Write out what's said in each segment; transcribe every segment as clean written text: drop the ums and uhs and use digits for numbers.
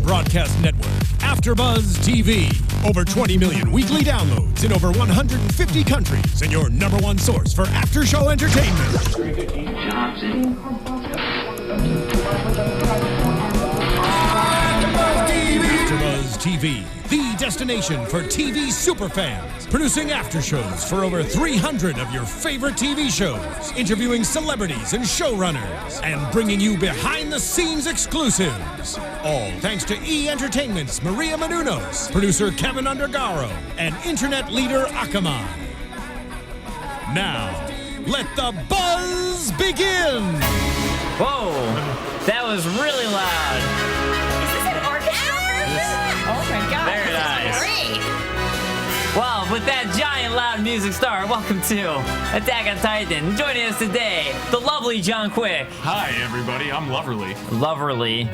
broadcast network, AFTERBUZZ TV. Over 20 million weekly downloads in over 150 countries, and your #1 source for after-show entertainment. AFTERBUZZ TV, the destination for TV superfans, producing aftershows for over 300 of your favorite TV shows, interviewing celebrities and showrunners, and bringing you behind-the-scenes exclusives. All thanks to E! Entertainment's Maria Menounos, producer Kevin Undergaro, and internet leader Akamai. Now, let the buzz begin! Whoa, that was really loud. Oh my god. Very nice. Great. Well, with that giant loud music start, welcome to Attack on Titan. Joining us today, the lovely John Quick. Hi, everybody. I'm Loverly. Loverly.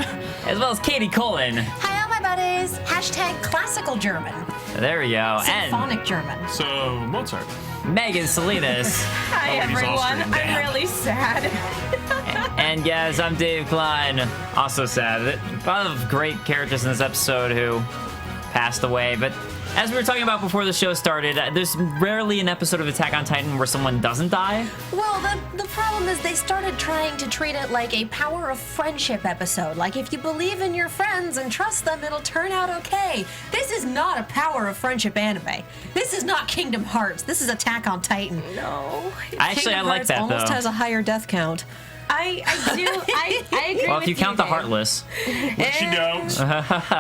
As well as Katie Cullen. Hi, all my buddies. Hashtag classical German. There we go. Symphonic German. So, Mozart. And Megan Salinas. Hi, Oh, he's everyone. Austrian, damn. I'm really sad. And yes, I'm Dave Klein. Also sad. A lot of great characters in this episode who passed away, but as we were talking about before the show started, there's rarely an episode of Attack on Titan where someone doesn't die. Well, the problem is they started trying to treat it like a power of friendship episode. Like, if you believe in your friends and trust them, it'll turn out okay. This is not a power of friendship anime. This is not Kingdom Hearts. This is Attack on Titan. No. Actually, I like that, almost though. has a higher death count. I do. I agree Well, with if you count the Dave. Heartless. Which you don't.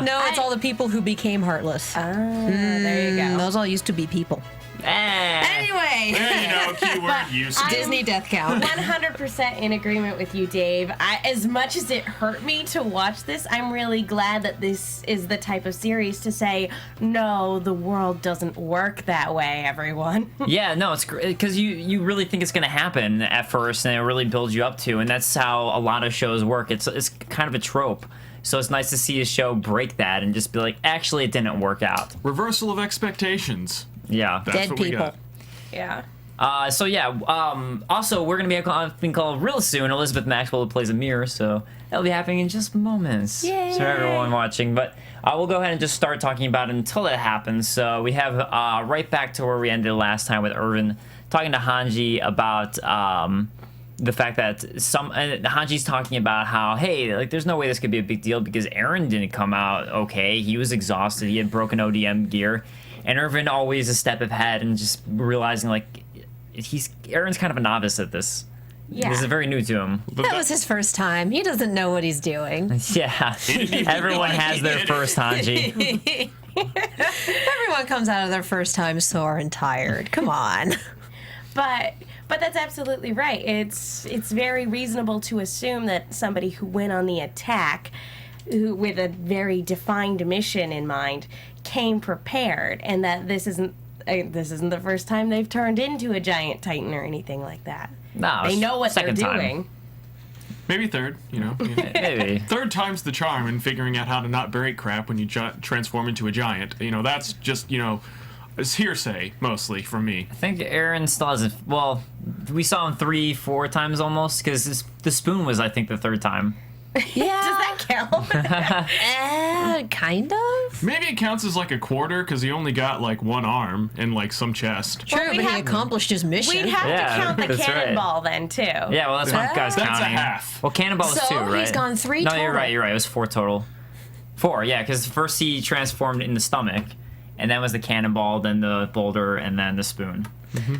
No, it's all the people who became heartless. There you go. Those all used to be people. Anyway. There you know, keyword used. Disney death count. 100% in agreement with you, Dave. As much as it hurt me to watch this, I'm really glad that this is the type of series to say, no, the world doesn't work that way, everyone. Yeah, no, it's great because you really think it's going to happen at first, and it really builds you up to, and that's how a lot of shows work. It's kind of a trope. So it's nice to see a show break that and just be like, actually, it didn't work out. Reversal of expectations. Yeah. That's Dead what we people. got. Yeah. So yeah, also we're gonna be being called real soon. Elizabeth Maxwell plays a mirror, so that'll be happening in just moments. Yay. So everyone watching, but we'll go ahead and just start talking about it until it happens. So we have right back to where we ended last time with Irvin talking to Hanji about the fact that Hanji's talking about how, hey, like there's no way this could be a big deal because Eren didn't come out okay. He was exhausted. He had broken ODM gear. And Irvin always a step ahead and just realizing like Eren's kind of a novice at this. Yeah. This is very new to him. That was his first time. He doesn't know what he's doing. Yeah, everyone has their first Hanji. Everyone comes out of their first time sore and tired. Come on. But that's absolutely right. It's very reasonable to assume that somebody who went on the attack with a very defined mission in mind came prepared, and that this isn't the first time they've turned into a giant titan or anything like that. No, They know what they're second time. doing. Maybe third, you know. Maybe. Third time's the charm in figuring out how to not break crap when you transform into a giant. You know, that's just, it's hearsay, mostly, from me. I think Eren still has well, we saw him 3-4 times almost, because the spoon was, I think, the third time. Yeah. Does that count? Kind of. Maybe it counts as like a quarter because he only got like one arm and like some chest. True, Well, but he accomplished his mission. We'd have Yeah, to count the that's right. cannonball then, too. Yeah, well, that's what guys That's counting. a half. Well, Cannonball was So 2, right? he's gone 3 No, total. you're right. It was 4 total. 4, yeah, because first he transformed in the stomach, and then was the cannonball, then the boulder, and then the spoon.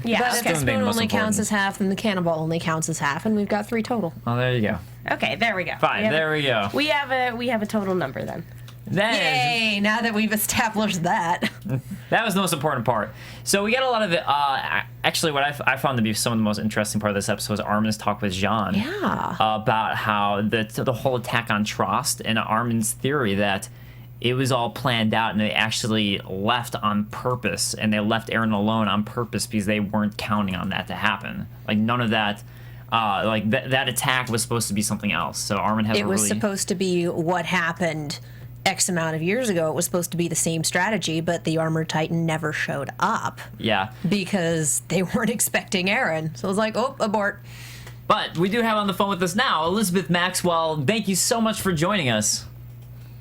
Yeah, But if okay. the Spoon being spoon most only counts important. as half, then the cannonball only counts as half, and we've got 3 total. Oh, there you go. Okay, there we go. Fine, there we go. We have a total number then. That is- Yay! Now that we've established that. That was the most important part. So we got a lot of it. Actually, what I found to be some of the most interesting part of this episode was Armin's talk with Jean. Yeah. About how the whole attack on Trost and Armin's theory that it was all planned out and they actually left on purpose and they left Eren alone on purpose because they weren't counting on that to happen. Like none of that. That attack was supposed to be something else. So Armin has It was really... supposed to be what happened X amount of years ago. It was supposed to be the same strategy, but the Armored Titan never showed up Yeah. because they weren't expecting Eren. So it was like, oh, abort. But we do have on the phone with us now Elizabeth Maxwell. Thank you so much for joining us.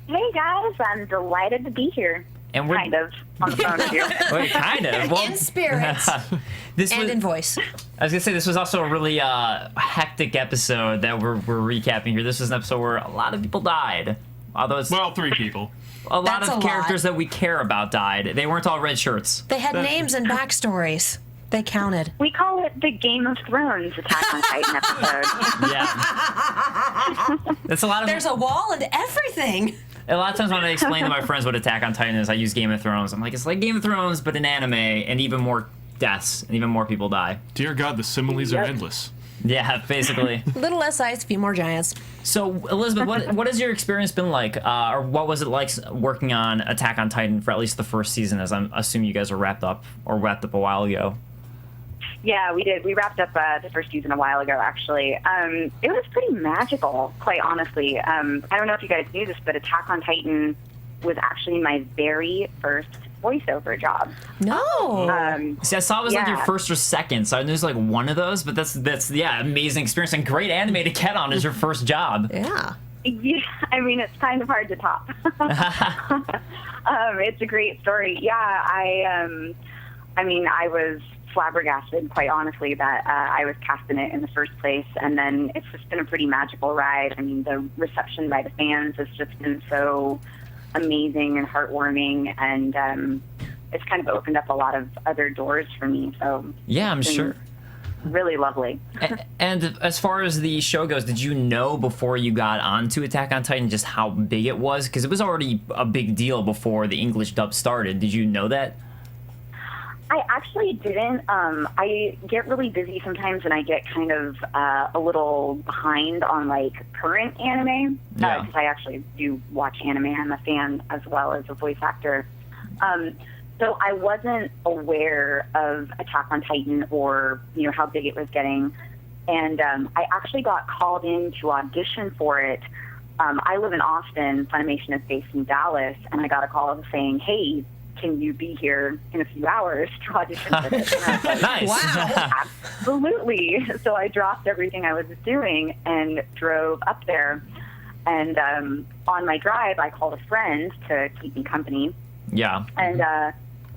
Hey guys, I'm delighted to be here. And we're Kind of on the phone with you. Wait, kind of. Well, In spirit this and was, in voice. I was gonna say this was also a really hectic episode that we're recapping here. This was an episode where a lot of people died. Although it's Well, 3 people. a lot That's of a characters lot. that we care about died. They weren't all red shirts. They had names and backstories. They counted. We call it the Game of Thrones Attack on Titan episode. Yeah. That's a lot of. There's a wall and everything. A lot of times when I explain to my friends what Attack on Titan is, I use Game of Thrones. I'm like, it's like Game of Thrones, but in anime, and even more deaths, and even more people die. Dear God, the similes are Yep. endless. Yeah, basically. Little less ice, few more giants. So, Elizabeth, what has your experience been like, or what was it like working on Attack on Titan for at least the first season? As I'm assuming you guys are wrapped up a while ago. Yeah, we did. We wrapped up the first season a while ago, actually. It was pretty magical, quite honestly. I don't know if you guys knew this, but Attack on Titan was actually my very first voiceover job. No. See, I saw it was like your Yeah. first or second, so I knew it was like one of those. But that's amazing experience and great anime to get on as your first job. Yeah. Yeah, I mean, it's kind of hard to top. It's a great story. Yeah, I was flabbergasted, quite honestly, that I was cast in it in the first place. And then it's just been a pretty magical ride. I mean, the reception by the fans has just been so amazing and heartwarming. And it's kind of opened up a lot of other doors for me. So Yeah, I'm it's been sure. really lovely. And as far as the show goes, did you know before you got onto Attack on Titan just how big it was? Because it was already a big deal before the English dub started. Did you know that? I actually didn't. I get really busy sometimes, and I get kind of a little behind on like current anime Yeah. because I actually do watch anime. I'm a fan as well as a voice actor. So I wasn't aware of Attack on Titan or how big it was getting, and I actually got called in to audition for it. I live in Austin. Funimation is based in Dallas, and I got a call saying, "Hey, can you be here in a few hours to audition for this?" And I was like, Nice. Wow. absolutely. So I dropped everything I was doing and drove up there. And on my drive, I called a friend to keep me company. Yeah. And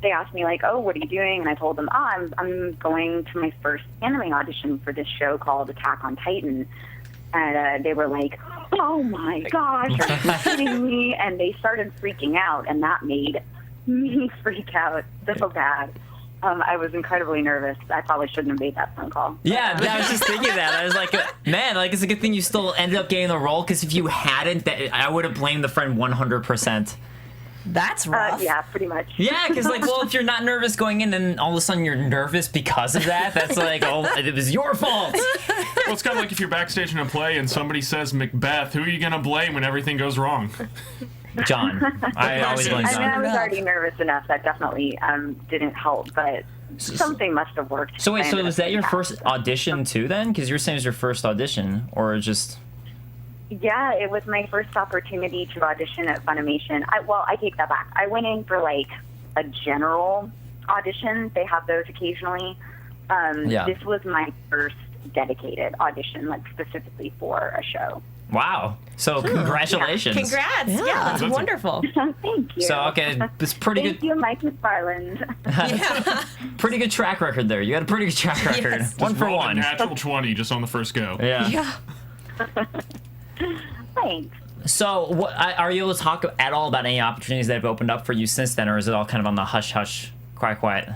they asked me, like, "Oh, what are you doing?" And I told them, I'm going to my first anime audition for this show called Attack on Titan. And they were like, "Oh, my gosh, are you kidding me?" And they started freaking out, and that made me freak out so bad. I was incredibly nervous. I probably shouldn't have made that phone call. Yeah, I was just thinking that. I was like, man, like it's a good thing you still ended up getting the role, because if you hadn't, I would have blamed the friend 100%. That's rough. Yeah, pretty much. Yeah, because like, well, if you're not nervous going in, and all of a sudden you're nervous because of that, that's like, oh, it was your fault. Well, it's kind of like if you're backstage in a play and somebody says Macbeth, who are you going to blame when everything goes wrong? John. I always blame I mean, I John. was already nervous enough. That definitely didn't help, but something must have worked. So wait, I so ended was up that your being first cast. audition too then? Because you're saying it was your first audition, or just... Yeah, it was my first opportunity to audition at Funimation. I take that back. I went in for like a general audition. They have those occasionally. Yeah. This was my first dedicated audition, like specifically for a show. Wow. So congratulations. Congrats. Yeah, that's That's a- wonderful. Thank you. So, okay, it's pretty Thank good, you, Mike McFarland. Yeah. pretty good track record there. You had a pretty good track record. Yes. One Just for roll a one. natural 20 just on the first go. Yeah. Yeah. Thanks. So, are you able to talk at all about any opportunities that have opened up for you since then, or is it all kind of on the hush hush, quiet?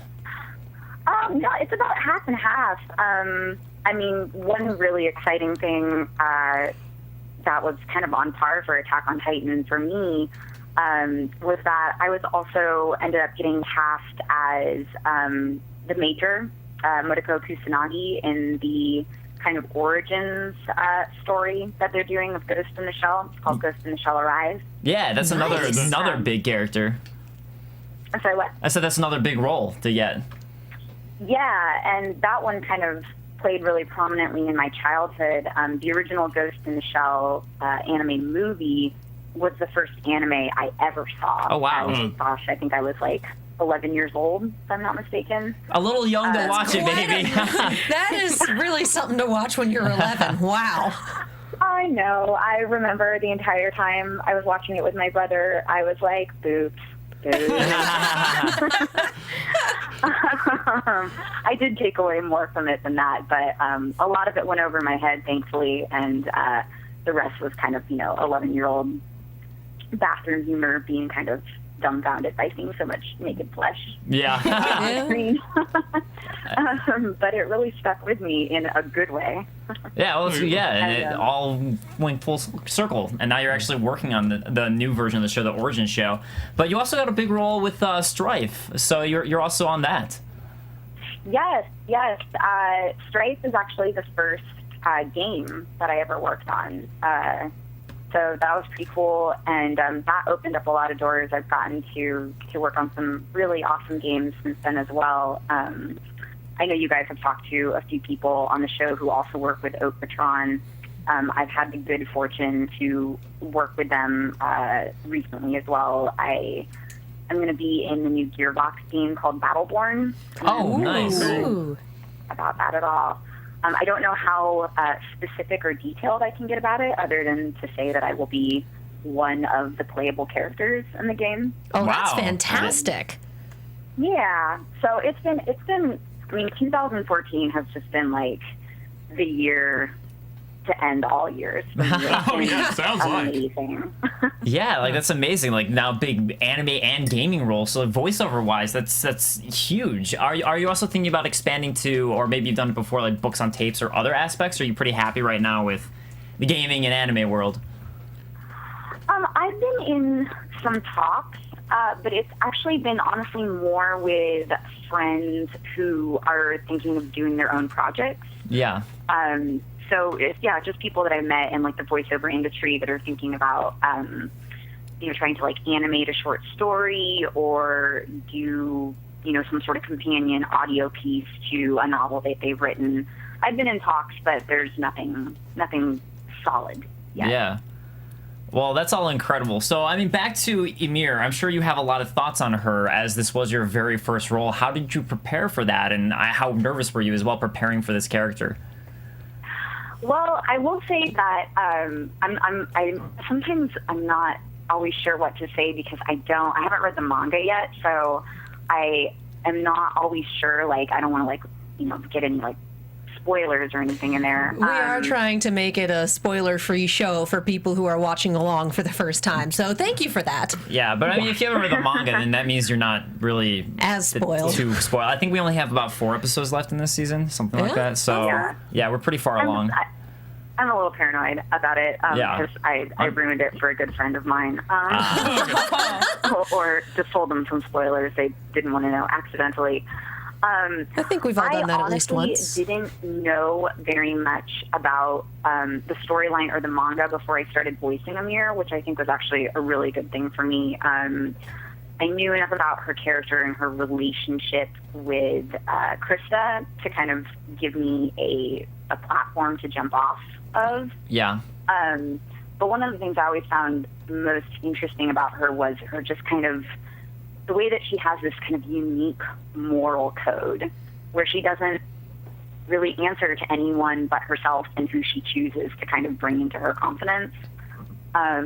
No, it's about half and half. I mean, one really exciting thing that was kind of on par for Attack on Titan for me was that I was also ended up getting cast as the Major, Motoko Kusanagi, in the kind of origins story that they're doing of Ghost in the Shell. It's called Ghost in the Shell Arise. Yeah, that's Nice. another big character. I'm sorry, what? I said that's another big role to get. Yeah, and that one kind of played really prominently in my childhood. The original Ghost in the Shell anime movie was the first anime I ever saw. Oh, wow. Gosh, I think I was like 11 years old, if I'm not mistaken. A little young to watch it, Quite baby. that is really something to watch when you're 11. Wow. I know. I remember the entire time I was watching it with my brother, I was like, boobs. I did take away more from it than that, but a lot of it went over my head, thankfully, and the rest was kind of, 11-year-old bathroom humor being kind of dumbfounded by seeing so much naked flesh. Yeah. On screen. But it really stuck with me in a good way. Yeah, well, and it all went full circle, and now you're actually working on the new version of the show, the Origin show. But you also got a big role with Strife, so you're also on that. Yes. Strife is actually the first game that I ever worked on. So that was pretty cool, and that opened up a lot of doors. I've gotten to work on some really awesome games since then as well. I know you guys have talked to a few people on the show who also work with Oak Patron. I've had the good fortune to work with them recently as well. I'm going to be in the new Gearbox game called Battleborn. Oh, nice. About that at all. I don't know how specific or detailed I can get about it, other than to say that I will be one of the playable characters in the game. Oh, that's Wow. fantastic. Yeah. So it's been. I mean, 2014 has just been like the year to end all years. Oh, yeah, sounds like. Amazing. Yeah, like that's amazing. Like now, big anime and gaming role. So voiceover wise, that's huge. Are you also thinking about expanding to, or maybe you've done it before, like books on tapes or other aspects? Or are you pretty happy right now with the gaming and anime world? I've been in some talks, but it's actually been honestly more with friends who are thinking of doing their own projects. Yeah. So it's, just people that I've met in like the voiceover industry that are thinking about, trying to like animate a short story or do, some sort of companion audio piece to a novel that they've written. I've been in talks, but there's nothing solid yet. Yeah. Well, that's all incredible. So, I mean, back to Ymir. I'm sure you have a lot of thoughts on her, as this was your very first role. How did you prepare for that, and how nervous were you as well preparing for this character? Well, I will say that sometimes I'm not always sure what to say because I haven't read the manga yet, so I am not always sure. Like, I don't want to get any spoilers or anything in there. We are trying to make it a spoiler-free show for people who are watching along for the first time, so thank you for that. Yeah, but I mean, if you haven't read the manga, then that means you're not really As spoiled. too spoiled. I think we only have about 4 episodes left in this season, something like that. So, yeah, we're pretty far along. I'm a little paranoid about it because I ruined it for a good friend of mine. Or just told them some spoilers they didn't want to know accidentally. I think we've all done that at least once. I didn't know very much about the storyline or the manga before I started voicing Ymir, which I think was actually a really good thing for me. I knew enough about her character and her relationship with Krista to kind of give me a platform to jump off of. Yeah. But one of the things I always found most interesting about her was her just kind of the way that she has this kind of unique moral code where she doesn't really answer to anyone but herself and who she chooses to kind of bring into her confidence. That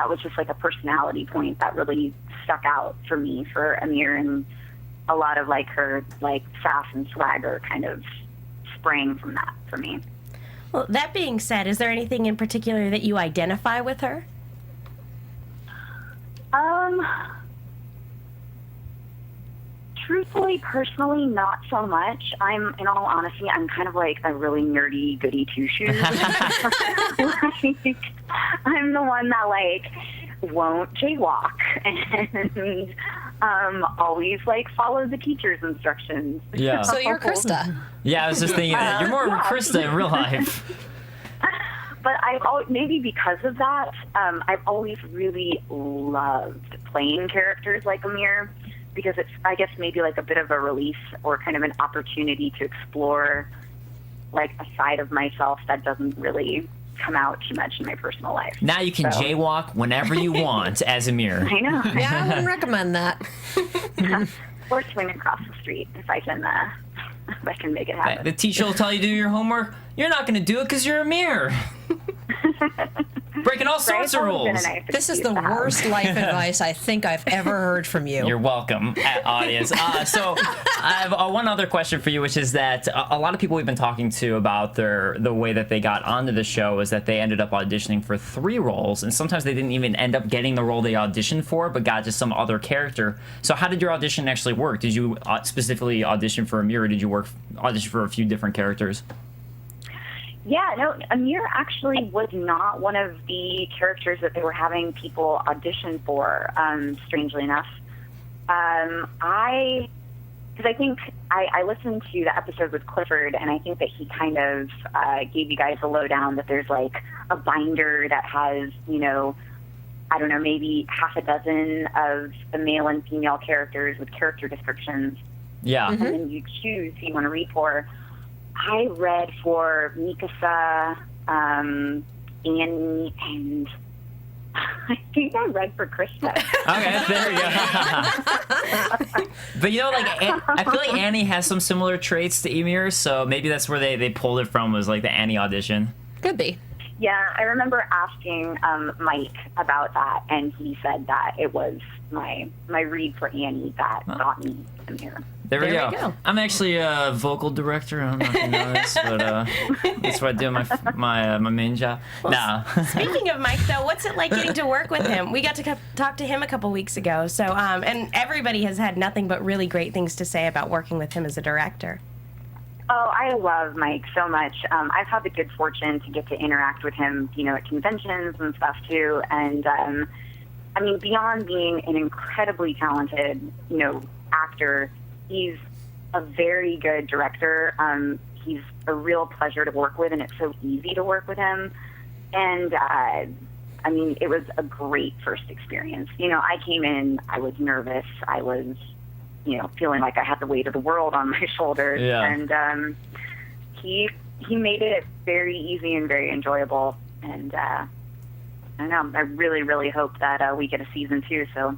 was just like a personality point that really stuck out for me for Ymir, and a lot of like her like sass and swagger kind of sprang from that for me. Well, that being said, is there anything in particular that you identify with her? Truthfully, personally, not so much. In all honesty, I'm kind of like a really nerdy goody two-shoes. I'm the one that won't jaywalk and always follow the teacher's instructions. Yeah. So you're Krista. Yeah, I was just thinking that. You're more Krista in real life. But maybe because of that, I've always really loved playing characters like Ymir, because it's, I guess, maybe like a bit of a release or kind of an opportunity to explore a side of myself that doesn't really come out too much in my personal life. Now you can jaywalk whenever you want as Ymir. I know. Yeah, I wouldn't recommend that. Or swing across the street if I can I can make it happen. The teacher will tell you to do your homework. You're not going to do it because you're a mirror. Breaking all sorts of rules. This is the worst life advice I think I've ever heard from you. You're welcome, audience. So I have one other question for you, which is that a lot of people we've been talking to about the way that they got onto the show is that they ended up auditioning for 3 roles, and sometimes they didn't even end up getting the role they auditioned for, but got just some other character. So how did your audition actually work? Did you specifically audition for a mirror, or did you audition for a few different characters? Yeah, no, Amir actually was not one of the characters that they were having people audition for, strangely enough. Because I think I listened to the episode with Clifford, and I think that he kind of gave you guys a lowdown that there's like a binder that has, you know, I don't know, maybe half a dozen of the male and female characters with character descriptions. Yeah. And then you choose who you want to read for. I read for Mikasa, Annie, and I think I read for Kristin. Okay, there you go. But you know, like, I feel like Annie has some similar traits to Emir, so maybe that's where they pulled it from, was like the Annie audition. Could be. Yeah, I remember asking Mike about that, and he said that it was my read for Annie that got me Amir. There we go. I'm actually a vocal director. I don't know if you know this, but that's what I do in my main job. Well, speaking of Mike, though, what's it like getting to work with him? We got to talk to him a couple weeks ago, so and everybody has had nothing but really great things to say about working with him as a director. Oh, I love Mike so much. I've had the good fortune to get to interact with him, you know, at conventions and stuff too. And I mean, beyond being an incredibly talented, you know, actor, he's a very good director. He's a real pleasure to work with, and it's so easy to work with him. And I mean, it was a great first experience. You know, I came in, I was nervous. I was, you know, feeling like I had the weight of the world on my shoulders. Yeah. And he made it very easy and very enjoyable. And I don't know, I really, really hope that we get a season 2 so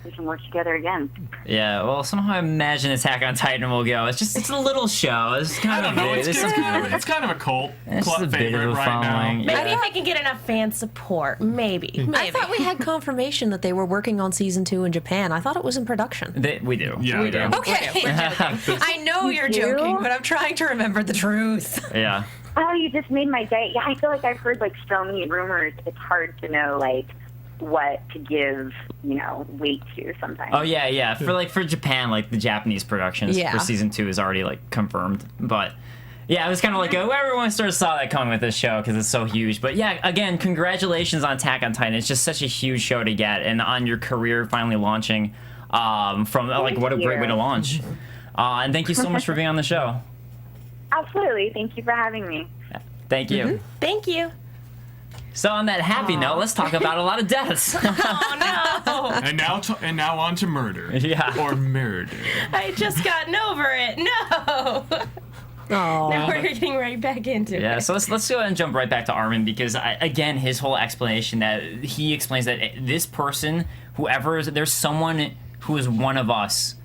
we can work together again. Yeah, well, somehow I imagine Attack on Titan will go. It's a little show. It's kind of it's kind of a cult favorite right now. Maybe if they can get enough fan support. Maybe. I thought we had confirmation that they were working on season 2 in Japan. I thought it was in production. We do. Yeah, we do. Okay. I know you're joking, but I'm trying to remember the truth. Yeah. Oh, you just made my day. Yeah, I feel like I've heard like so many rumors. It's hard to know like what to give, you know, weight to sometimes. Oh yeah. For Japan, like the Japanese productions for season 2 is already like confirmed. But yeah, it was kind of like everyone sort of saw that coming with this show because it's so huge. But yeah, again, congratulations on Attack on Titan. It's just such a huge show to get, and on your career finally launching. From like what a great way to launch. And thank you so much for being on the show. Absolutely. Thank you for having me. Thank you. Thank you. So on that happy note, let's talk about a lot of deaths. Oh no! And now on to murder. Yeah. Or murder. I had just gotten over it. No. Now we're getting right back into it. Yeah, so let's go ahead and jump right back to Armin, because again, his whole explanation that he explains that this person, there's someone who is one of us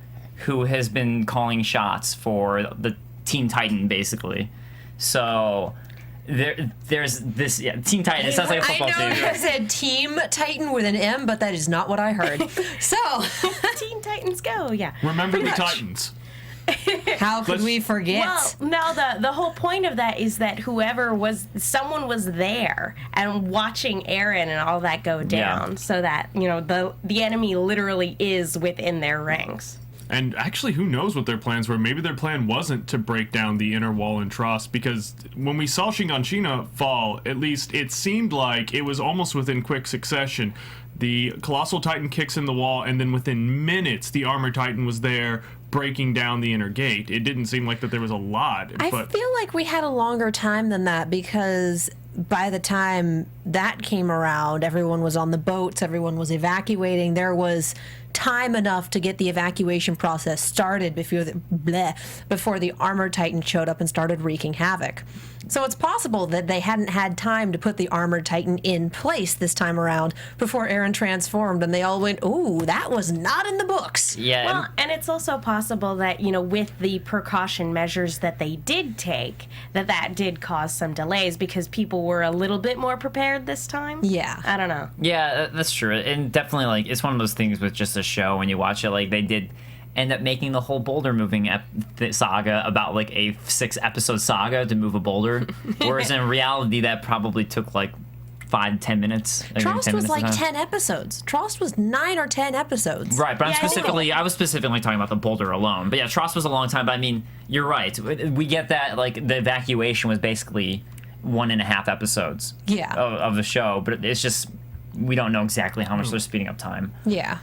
who has been calling shots for the Teen Titan, basically. So there's this Teen Titan. It sounds like a football team. I know you said Team Titan with an M, but that is not what I heard. So Teen Titans Go, yeah. Remember the Titans. How could we forget? Well, no, the whole point of that is that someone was there and watching Eren and all that go down, so that, you know, the enemy literally is within their ranks. And actually, who knows what their plans were? Maybe their plan wasn't to break down the inner wall and trust, because when we saw Shiganshina fall, at least it seemed like it was almost within quick succession. The Colossal Titan kicks in the wall, and then within minutes, the Armored Titan was there breaking down the inner gate. It didn't seem like that there was a lot. I feel like we had a longer time than that, because by the time that came around, everyone was on the boats, everyone was evacuating. There was time enough to get the evacuation process started before the Armored Titan showed up and started wreaking havoc. So it's possible that they hadn't had time to put the armored Titan in place this time around before Eren transformed, and they all went, "Ooh, that was not in the books." Yeah. Well, and it's also possible that, with the precaution measures that they did take, that did cause some delays because people were a little bit more prepared this time. Yeah. I don't know. Yeah, that's true. And definitely, like, it's one of those things with just a show when you watch it, like, they did end up making the whole boulder moving saga about, like, a 6-episode saga to move a boulder. Whereas in reality, that probably took, like, 5-10 minutes. Trost was like 10 episodes. Trost was 9 or 10 episodes. Right, but Yeah, I was specifically talking about the boulder alone. But yeah, Trost was a long time. But I mean, you're right. We get that, like, the evacuation was basically 1.5 episodes. Yeah. Of the show, but it's just we don't know exactly how much they're speeding up time. Yeah.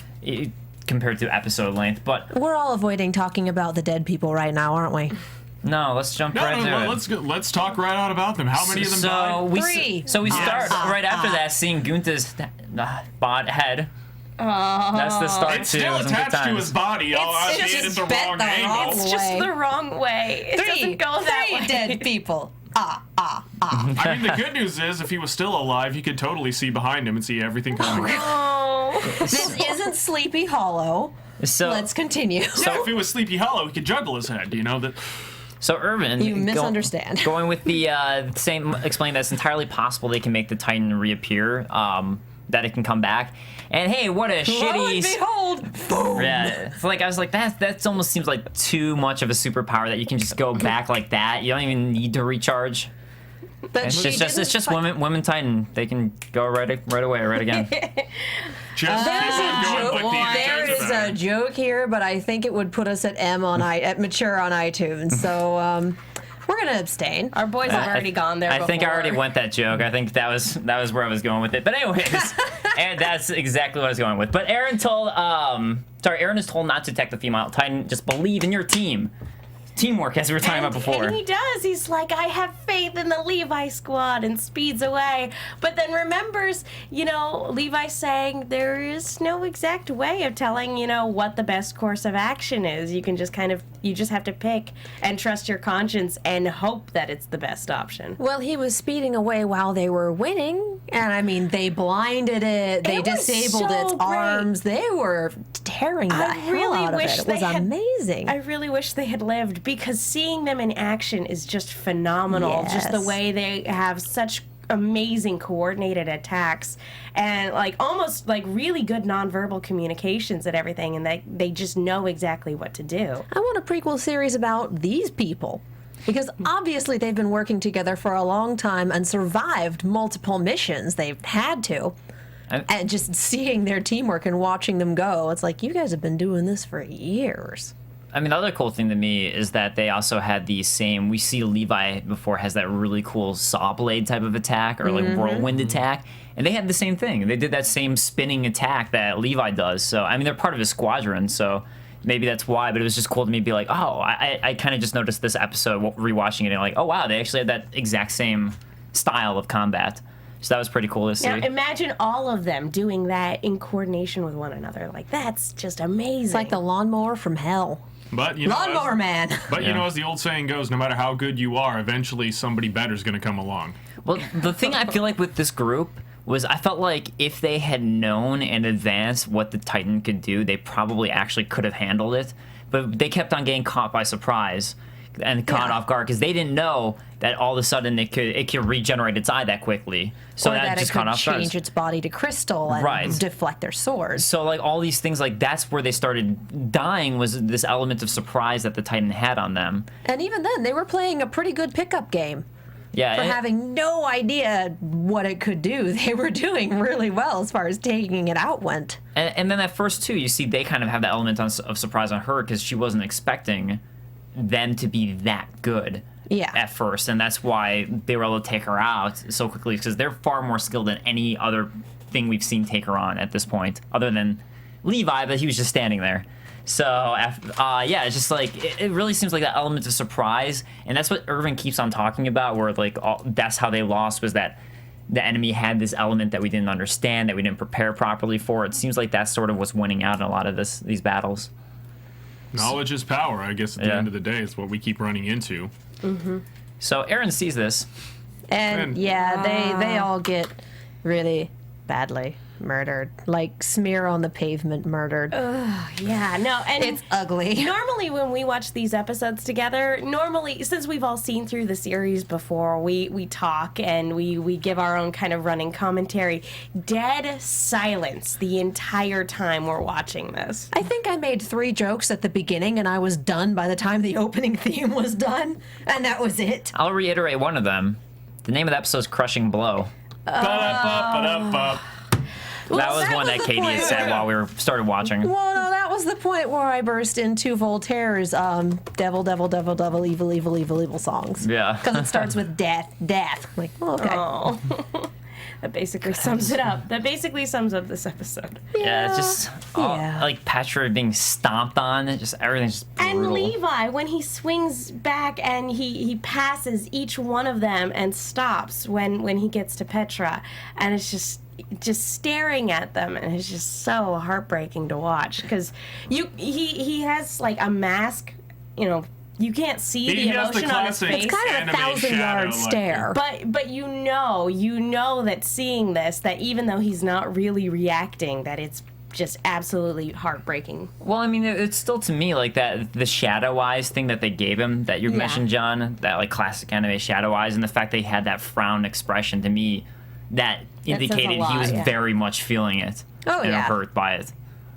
Compared to episode length, but We're all avoiding talking about the dead people right now, aren't we? no, let's jump right to it. Let's talk right out about them. How many of them died? Three. We start right after that seeing Gunther's head. That's the start It's to still some good attached to times. his body. I just see it at the bent wrong the wrong angle. It's just way. the wrong way. It doesn't go that way. dead people. I mean, the good news is, if he was still alive, he could totally see behind him and see everything coming. Oh. This isn't Sleepy Hollow. So Let's continue. So if it was Sleepy Hollow, he could juggle his head. That. So Irvin, You misunderstand. Going with the same, explain that it's entirely possible they can make the Titan reappear, that it can come back. And hey, what a Lo and shitty. behold, boom. Yeah, it's like I was like that almost seems like too much of a superpower that you can just go back like that. You don't even need to recharge. But It's she just didn't fight- women Titan. They can go right away, right again. Just keep on going with the There intense is about a it. joke here, but I think it would put us at at mature on iTunes. So we're gonna abstain. Our boys have already gone there. I think I before. already went that joke. I think that was where I was going with it. But anyways, and that's exactly what I was going with. But Eren is told not to attack the female Titan. Just believe in your team. Teamwork, as we were talking about before. And he does. He's like, I have faith in the Levi Squad, and speeds away. But then remembers, Levi saying there is no exact way of telling, what the best course of action is. You can just you just have to pick and trust your conscience and hope that it's the best option. Well, he was speeding away while they were winning, and I mean, they blinded it, they It was disabled so its great. arms, they were tearing the hell out of it. It was amazing. I really wish they had lived, because seeing them in action is just phenomenal. Just the Yes. way they have such amazing coordinated attacks and almost really good nonverbal communications and everything, and they just know exactly what to do. I want a prequel series about these people. Because obviously they've been working together for a long time and survived multiple missions. They've had to. And just seeing their teamwork and watching them go, it's like, you guys have been doing this for years. I mean, the other cool thing to me is that they also had the same. We see Levi before has that really cool saw blade type of attack or whirlwind attack, and they had the same thing. They did that same spinning attack that Levi does. So I mean, they're part of his squadron. So maybe that's why. But it was just cool to me to be like, oh, I kind of just noticed this episode rewatching it and like, oh wow, they actually had that exact same style of combat. So that was pretty cool to see. Now imagine all of them doing that in coordination with one another. That's just amazing. It's like the lawnmower from hell. But Lawnmower man. But as the old saying goes, no matter how good you are, eventually somebody better's going to come along. Well, the thing I feel like with this group was I felt like if they had known in advance what the Titan could do, they probably actually could have handled it. But they kept on getting caught by surprise and caught off guard because they didn't know that all of a sudden it could regenerate its eye that quickly. So or that that just it caught could off guard. change its body to crystal and deflect their swords. So all these things, that's where they started dying, was this element of surprise that the Titan had on them. And even then, they were playing a pretty good pickup game. Yeah, For having no idea what it could do. They were doing really well as far as taking it out went. and then at first too, you see they kind of have the element of surprise on her because she wasn't expecting them to be that good. Yeah. At first, and that's why they were able to take her out so quickly because they're far more skilled than any other thing we've seen take her on at this point, other than Levi, but he was just standing there. So, it's just it really seems like that element of surprise, and that's what Irvin keeps on talking about, where that's how they lost, was that the enemy had this element that we didn't understand, that we didn't prepare properly for. It seems like that's sort of what's winning out in a lot of these battles. Knowledge is power, I guess, at the end of the day. It's what we keep running into. Mm-hmm. So Aaron sees this. And yeah, they all get really badly murdered, like smear on the pavement murdered. Yeah, no, and It's ugly. Normally, when we watch these episodes together, since we've all seen through the series before, we talk and we give our own kind of running commentary. Dead silence the entire time we're watching this. I think I made 3 jokes at the beginning, and I was done by the time the opening theme was done, and that was it. I'll reiterate one of them. The name of the episode is Crushing Blow. Ba-da-ba-ba-da-ba. That was one that Katie had said while we started watching. Well, no, that was the point where I burst into Voltaire's devil, devil, devil, devil, evil, evil, evil, evil songs. Yeah. Because it starts with death, death. I'm like, oh, okay. Oh. That basically sums it up. That basically sums up this episode. Yeah, it's just all, Yeah. like Petra being stomped on. Just everything's just brutal. And Levi, when he swings back and he passes each one of them and stops when he gets to Petra, and it's just staring at them, and it's just so heartbreaking to watch because he has like a mask, you can't see the He has the emotion on his classic face. It's kind of a anime 1,000-yard shadow, stare. But you know that seeing this, that even though he's not really reacting, that it's just absolutely heartbreaking. Well, I mean, it's still to me like that the shadow eyes thing that they gave him that you mentioned, John. That like classic anime shadow eyes, and the fact that he had that frown expression to me, that says a indicated he lot, was yeah. very much feeling it. Oh, and yeah. hurt by it.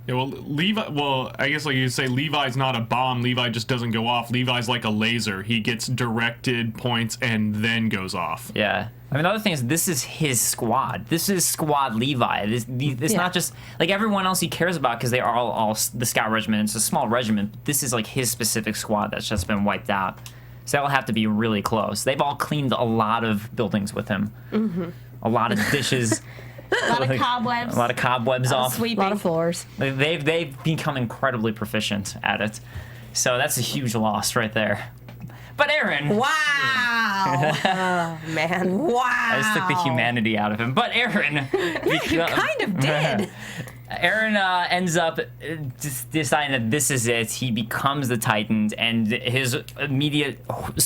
Yeah, well, Levi. Well, I guess like you say, Levi's not a bomb. Levi just doesn't go off. Levi's like a laser. He gets directed points and then goes off. Yeah. I mean, the other thing is, this is his squad. This is Squad Levi. It's not just like everyone else he cares about because they are all the scout regiment. It's a small regiment. But this is like his specific squad that's just been wiped out. So that'll have to be really close. They've all cleaned a lot of buildings with him. Mm-hmm. A lot of dishes. A lot of cobwebs. A lot of cobwebs off. A Sweeping. lot of floors. They've become incredibly proficient at it. So that's a huge loss right there. But Aaron. Wow. Oh, man. Wow. I just took the humanity out of him. But Aaron. You kind of did. Aaron ends up deciding that this is it. He becomes the Titan, and his immediate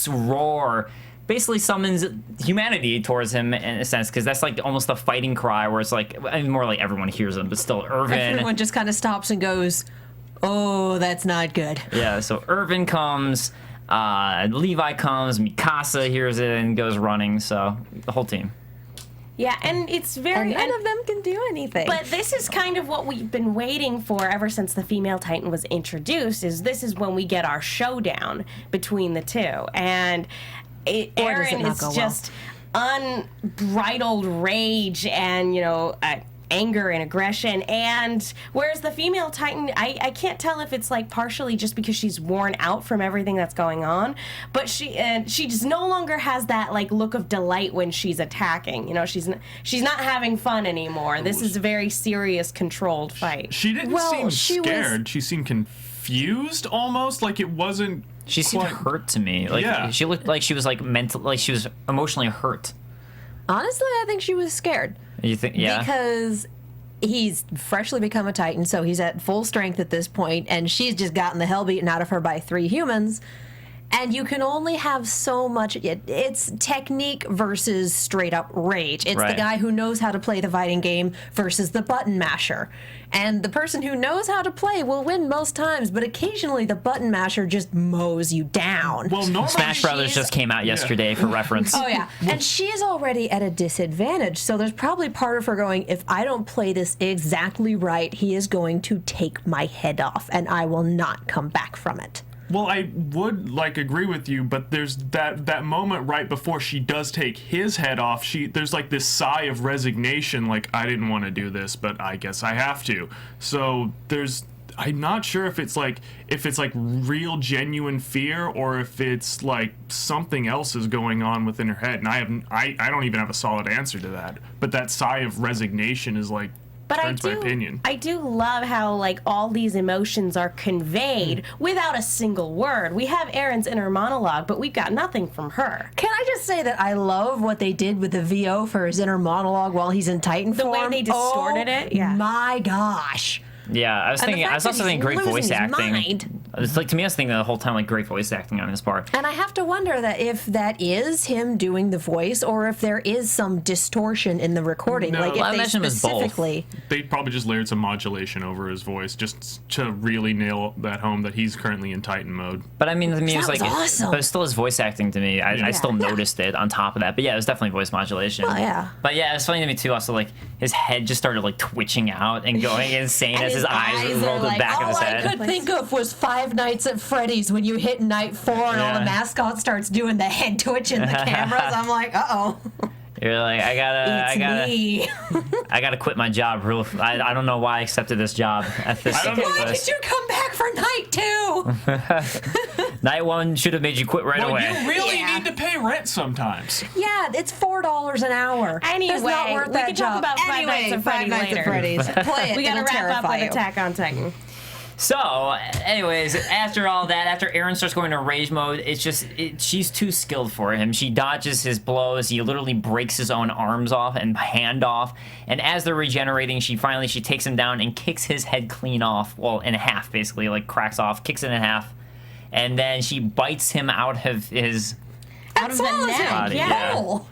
roar basically summons humanity towards him in a sense, because that's like almost the fighting cry where it's like, I mean, more like everyone hears him, but still Irvin. Everyone just kind of stops and goes, oh, that's not good. Yeah, so Irvin comes, Levi comes, Mikasa hears it and goes running, so the whole team. Yeah, and it's very... And none of them can do anything. But this is kind of what we've been waiting for ever since the female Titan was introduced, is this is when we get our showdown between the two. And Aaron is just unbridled rage and, anger and aggression. And whereas the female Titan, I can't tell if it's like partially just because she's worn out from everything that's going on, but she just no longer has that like look of delight when she's attacking. She's not having fun anymore. This is a very serious, controlled fight. She didn't seem scared. She seemed confused almost, like it wasn't. She seemed hurt to me. Like she looked like she was like like she was emotionally hurt. Honestly, I think she was scared. You think? Yeah. Because he's freshly become a Titan, so he's at full strength at this point, and she's just gotten the hell beaten out of her by 3 humans. And you can only have so much. It's technique versus straight up rage. It's the guy who knows how to play the fighting game versus the button masher. And the person who knows how to play will win most times, but occasionally the button masher just mows you down. Well, normally Smash Brothers just came out yesterday for reference. Oh, yeah. And she's already at a disadvantage, so there's probably part of her going, if I don't play this exactly right, he is going to take my head off, and I will not come back from it. Well, I would agree with you, but there's that moment right before she does take his head off. There's like this sigh of resignation, like I didn't want to do this, but I guess I have to. So I'm not sure if it's like real genuine fear or if it's like something else is going on within her head, and I don't even have a solid answer to that. But that sigh of resignation is like. But I do love how like all these emotions are conveyed without a single word. We have Aaron's inner monologue, but we've got nothing from her. Can I just say that I love what they did with the VO for his inner monologue while he's in Titan form? The way they distorted it? Yeah. My gosh. Yeah, I was thinking. I was also thinking great voice acting. Mind. It's like, to me, I was thinking the whole time like great voice acting on his part. And I have to wonder that if that is him doing the voice, or if there is some distortion in the recording. No. Like Well, I if they imagine it was both. specifically. They probably just layered some modulation over his voice just to really nail that home that he's currently in Titan mode. But I mean, to me, it was That like, was awesome. but it still his voice acting to me. I still noticed it on top of that. But yeah, it was definitely voice modulation. Oh, yeah. But yeah, it's funny to me too. Also, like his head just started like twitching out and going insane And as his eyes are rolled to the like, back of his all head. I could think of was Five Nights at Freddy's when you hit night 4 and all the Yeah. mascot starts doing the head twitch in the cameras. I'm like, uh-oh. You're like, Me. I gotta quit my job. I don't know why I accepted this job at this. I don't know Why why. did you come back for night 2? Night 1 should have made you quit right Well, away. you really Yeah. need to pay rent sometimes. Yeah, it's $4 an hour. Anyway, It's not worth we that can job. talk about Five Nights at Five Freddy's Nights later. at Freddy's. Play it. We gotta It'll wrap up terrify with you. Attack on Titan. So, anyways, after all that, after Eren starts going to rage mode, it's just she's too skilled for him. She dodges his blows. He literally breaks his own arms off and hand off. And as they're regenerating, she takes him down and kicks his head clean off. Well, in half, basically, like cracks off, kicks it in half, and then she bites him out of his Out of the Follows neck. him. body. Yeah. Oh.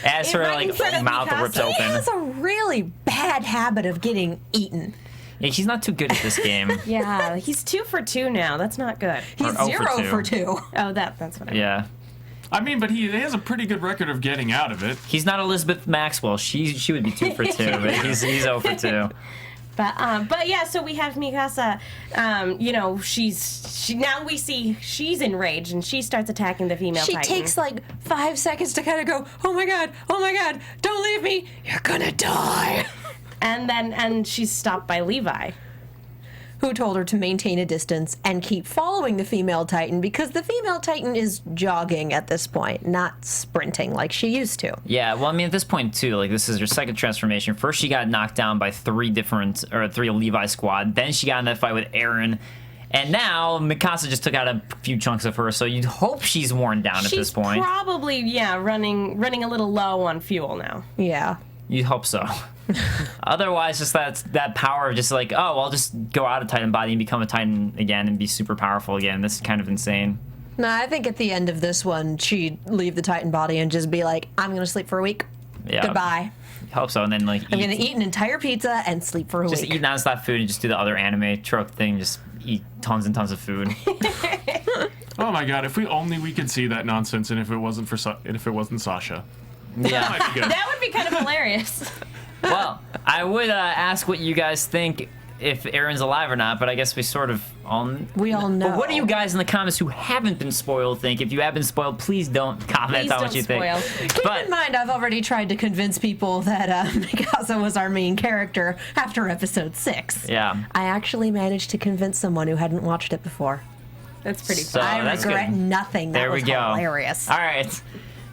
As her right in like front of mouth Mikasa. rips He open. has a really bad habit of getting eaten. Yeah, she's not too good at this game. Yeah, he's 2 for 2 now. That's not good. He's Or 0 for 0 for 2. Oh, that's what I meant. Yeah. I mean, but he has a pretty good record of getting out of it. He's not Elizabeth Maxwell. She would be 2 for 2, but he's 0 for 2. But yeah, so we have Mikasa. You know, now we see she's enraged and she starts attacking the female She Titan. takes like 5 seconds to kind of go, oh my god, don't leave me, you're gonna die. and she's stopped by Levi. Who told her to maintain a distance and keep following the female Titan, because the female Titan is jogging at this point, not sprinting like she used to. Yeah, well, I mean, at this point, too, like, this is her second transformation. First, she got knocked down by three Levi Squad. Then she got in that fight with Eren. And now, Mikasa just took out a few chunks of her, so you'd hope she's worn down at this point. She's probably, running a little low on fuel now. Yeah. You'd hope so. Otherwise, just that power of just like, oh, I'll just go out of Titan body and become a Titan again and be super powerful again. This is kind of insane. No, I think at the end of this one, she'd leave the Titan body and just be like, I'm going to sleep for a week. Yeah. Goodbye. Hope so, and then like I'm going to eat an entire pizza and sleep for a just week. eat nonstop food and just do the other anime trope thing, just eat tons and tons of food. Oh my god! If we could see that nonsense, and if it wasn't Sasha, Yeah. might be good. That would be kind of hilarious. Well, I would ask what you guys think if Eren's alive or not, but I guess we sort of all We all know. But what do you guys in the comments who haven't been spoiled think? If you have been spoiled, please don't comment Please on what don't you spoil. think. Keep But in mind, I've already tried to convince people that Mikasa was our main character after episode 6. yeah. I actually managed to convince someone who hadn't watched it before. That's pretty So- fun. I that's regret good. nothing. That There we was go. hilarious. All right.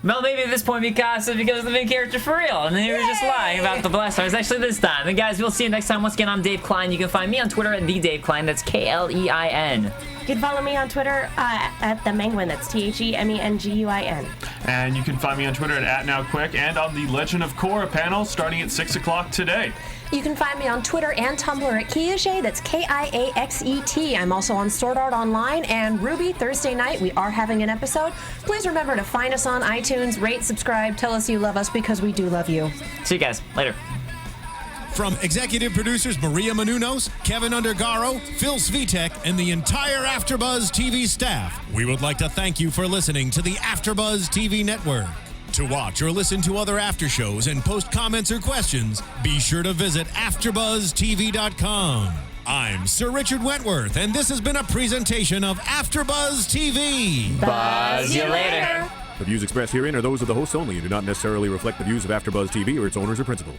Well, maybe at this point Mikasa becomes the main character for real, and then you were just lying about the Blastars. Actually, this time. And guys, we'll see you next time. Once again, I'm Dave Klein. You can find me on Twitter at @TheDaveKlein. That's KLEIN. You can follow me on Twitter at the Menguin. That's TheMenguin. And you can find me on Twitter at @NowQuick and on the Legend of Korra panel starting at 6 o'clock today. You can find me on Twitter and Tumblr at Kiaxet. That's KIAXET. I'm also on Sword Art Online and Ruby. Thursday night, we are having an episode. Please remember to find us on iTunes, rate, subscribe, tell us you love us, because we do love you. See you guys later. From executive producers Maria Menounos, Kevin Undergaro, Phil Svitek, and the entire AfterBuzz TV staff, we would like to thank you for listening to the AfterBuzz TV network. To watch or listen to other after shows and post comments or questions, be sure to visit AfterBuzzTV.com. I'm Sir Richard Wentworth, and this has been a presentation of AfterBuzz TV. Buzz you later. The views expressed herein are those of the hosts only and do not necessarily reflect the views of AfterBuzz TV or its owners or principals.